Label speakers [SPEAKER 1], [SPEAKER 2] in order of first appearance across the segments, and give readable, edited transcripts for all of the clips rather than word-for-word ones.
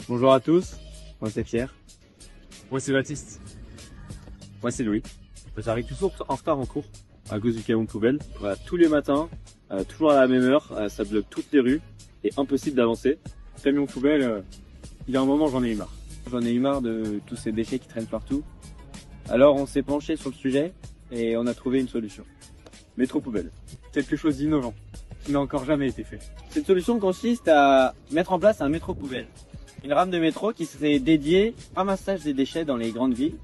[SPEAKER 1] Bonjour à tous, moi c'est Pierre.
[SPEAKER 2] Moi c'est Baptiste.
[SPEAKER 1] Moi c'est Louis. J'arrive toujours en retard en cours à cause du camion de poubelle. Voilà, tous les matins, toujours à la même heure, ça bloque toutes les rues et impossible d'avancer.
[SPEAKER 2] Camion poubelle, il y a un moment j'en ai eu marre.
[SPEAKER 1] J'en ai eu marre de tous ces déchets qui traînent partout. Alors on s'est penché sur le sujet et on a trouvé une solution. Métro poubelle.
[SPEAKER 2] Quelque chose d'innovant, qui n'a encore jamais été fait.
[SPEAKER 1] Cette solution consiste à mettre en place un métro poubelle. Une rame de métro qui serait dédiée au ramassage des déchets dans les grandes villes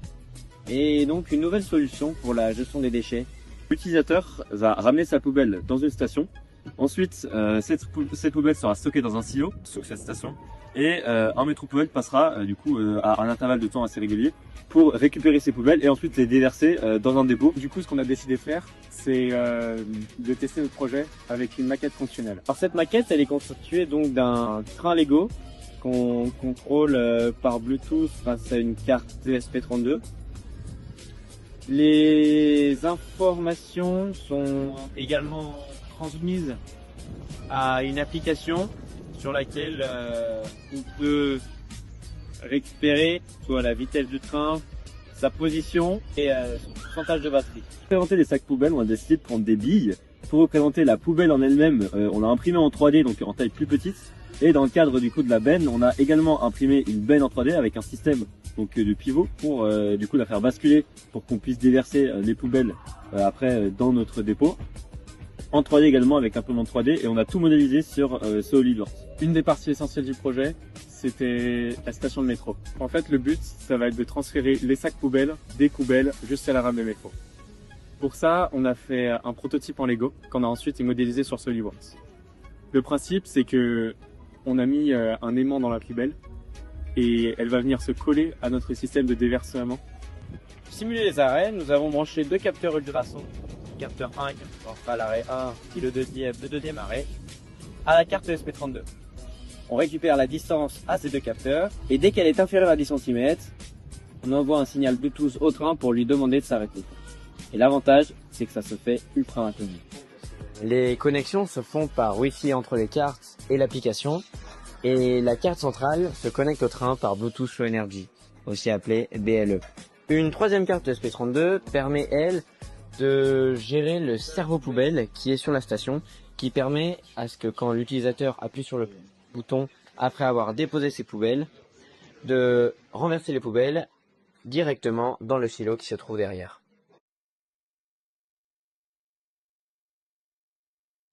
[SPEAKER 1] et donc une nouvelle solution pour la gestion des déchets. L'utilisateur va ramener sa poubelle dans une station. Ensuite, cette poubelle sera stockée dans un silo sur cette station et un métro poubelle passera à un intervalle de temps assez régulier pour récupérer ces poubelles et ensuite les déverser dans un dépôt.
[SPEAKER 2] Du coup, ce qu'on a décidé de faire, c'est de tester notre projet avec une maquette fonctionnelle.
[SPEAKER 1] Alors cette maquette, elle est constituée donc d'un train Lego qu'on contrôle par Bluetooth grâce à une carte ESP32. Les informations sont également transmises à une application sur laquelle on peut récupérer soit la vitesse du train, sa position et son pourcentage de batterie. Pour représenter les sacs poubelles, on a décidé de prendre des billes. Pour représenter la poubelle en elle-même, on l'a imprimé en 3D, donc en taille plus petite. Et dans le cadre du coup de la benne, on a également imprimé une benne en 3D avec un système de pivot pour la faire basculer pour qu'on puisse déverser les poubelles après dans notre dépôt. En 3D également avec imprimante 3D et on a tout modélisé sur SolidWorks.
[SPEAKER 2] Une des parties essentielles du projet, c'était la station de métro. En fait, le but, ça va être de transférer les sacs poubelles des poubelles jusqu'à la rame de métro. Pour ça, on a fait un prototype en Lego qu'on a ensuite modélisé sur SolidWorks. Le principe, c'est que on a mis un aimant dans la poubelle et elle va venir se coller à notre système de déversement.
[SPEAKER 1] Pour simuler les arrêts, nous avons branché deux capteurs ultrasons. Capteur 1 qui représentera l'arrêt 1 et le deuxième arrêt à la carte ESP32. On récupère la distance à ces deux capteurs et dès qu'elle est inférieure à 10 cm, on envoie un signal Bluetooth au train pour lui demander de s'arrêter. Et l'avantage, c'est que ça se fait ultra rapidement.
[SPEAKER 3] Les connexions se font par Wi-Fi entre les cartes et l'application, et la carte centrale se connecte au train par Bluetooth Low Energy, aussi appelé BLE. Une troisième carte SP32 permet, elle, de gérer le cerveau poubelle qui est sur la station, qui permet à ce que quand l'utilisateur appuie sur le bouton après avoir déposé ses poubelles, de renverser les poubelles directement dans le silo qui se trouve derrière.